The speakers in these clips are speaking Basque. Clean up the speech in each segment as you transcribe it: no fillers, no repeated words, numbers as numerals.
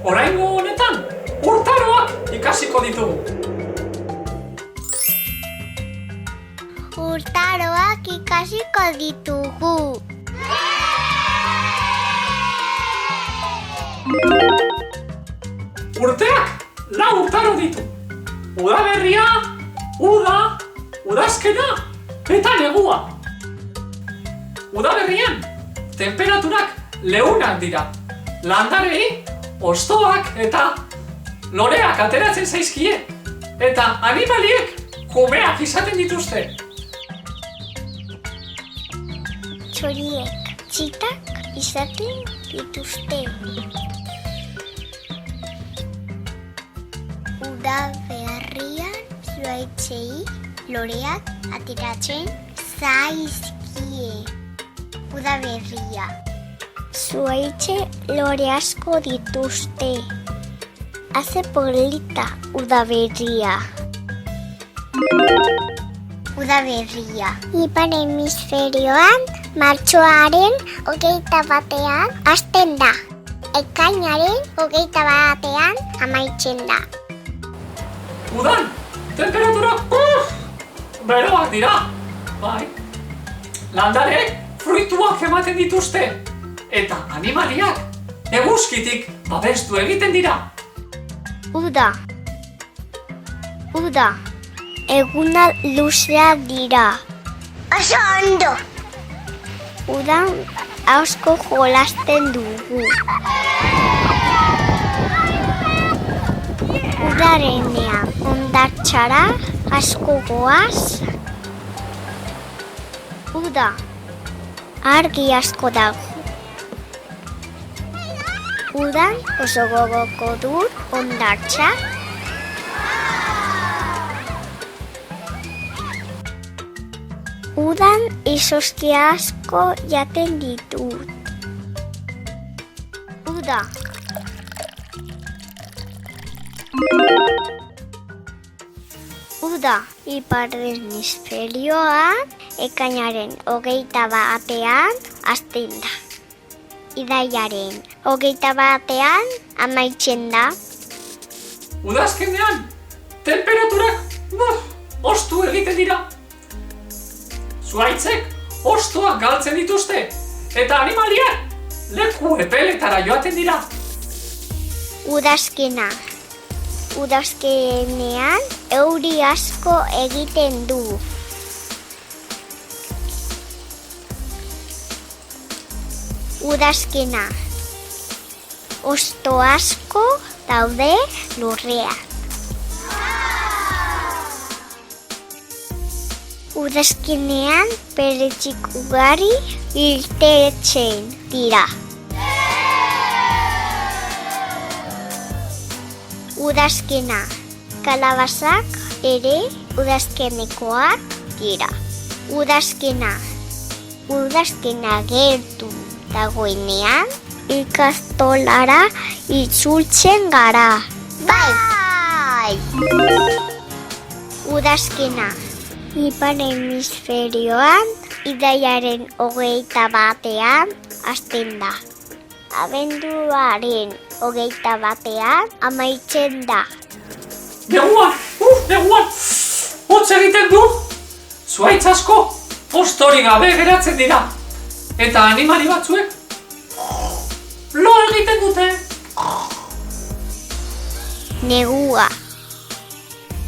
Oraingo honetan, urtaroak ikasiko ditugu. Urtaroak ikasiko ditugu. Urteak 4 urtaro ditu. Udaberria, uda, udazkena eta negua. Udaberrian, temperaturak leunak dira. Landarei, hostoak eta loreak ateratzen zaizkie. Eta animaliek kumeak izaten dituzte. Txoriek txitak izaten dituzte. Udaberrian zuhaitzei loreak ateratzen zaizkie. Udaberria. Zuhaitze lore asko dituzte. Hace polita udaberria. Udaberria. Ipar hemisferioan martxoaren 21 hasten da. Ekainaren 21 amaitzen da. Udan, temperatura beroak dira. Bai. Landareek fruituak ematen dituzte. Eta animaliak eguzkitik babestu egiten dira. Uda. Eguna luzea dira. Oso ondo. Udan asko jolasten dugu. Udarenean hondartzara asko goaz. Uda. Argi asko dago. Udan oso gogoko dur hondartza. Udan izozki asko jaten ditut. Uda. Uda, ipar hemisferioan ekainaren 21 hasten da. Idaiaren 21 amaitzen da. Udazkenean, temperaturak hostu egiten dira. Zuhaitzek hostoak galtzen dituzte, eta animaliak leku epeletara joaten dira. Udazkena. Udazkenean euri asko egiten du. Udazkena. Hosto asko daude lurrean. Udazkenean peretxik ugari irtetzen dira. Udazkena. Kalabazak ere udazkenekoak dira. Udazkena. Udazkena gertu dagoenean ikastolara itzultzen gara. Bai! Udazkena. Ipar hemisferioan idaiaren 21 hasten da. Abenduaren 21 amaitzen da. Neguan! Hotz egiten du! Zuhaitz asko hostorik gabe geratzen dira. Eta animali batzuek lo egiten dute. Negua.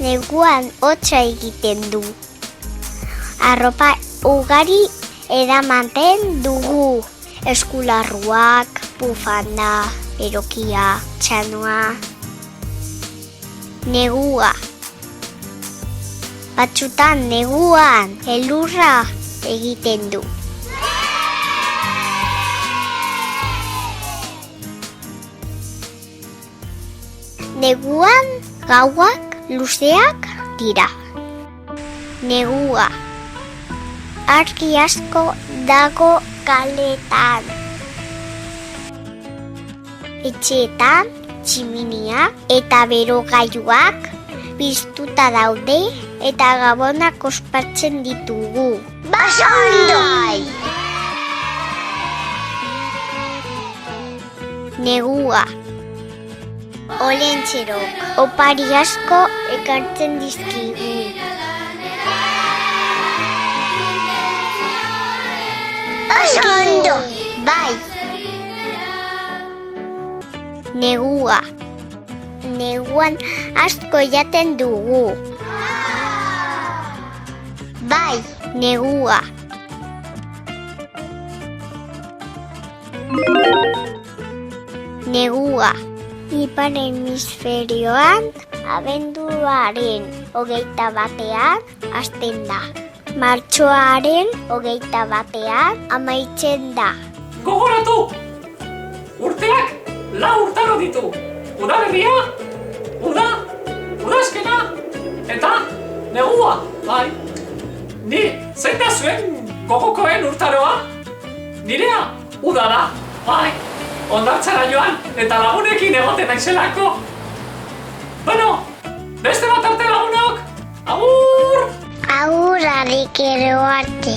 Neguan hotza egiten du. Arropa ugari eramaten dugu. Eskularruak, bufanda, berokia, txanoa. Negua. Batzutan neguan elurra egiten du. Neguan gauak luzeak dira. Negua. Argi asko dago kaletan. Etxeetan, tximinia eta berogailuak piztuta daude eta gabonak ospatzen ditugu. Basondo! Negua. Olentzerok, opari asko ekartzen dizkigu. Oso ondo, bai. Negua. Neguan asko jaten dugu. Bai, negua. Negua. Ipar hemisferioan abenduaren 21 hasten da. Martxoaren 21 amaitzen da. Gogoratu! Urteak 4 urtaro ditu. Udaberria, udazkena, eta negua, bai. Ni zein da zuen gogokoen urtaroa? Nirea, uda da, bai. Hondartzara joan eta lagunekin egoten naizelako. Bueno, beste bat arte lagunok, agur! Agur, arikero arte.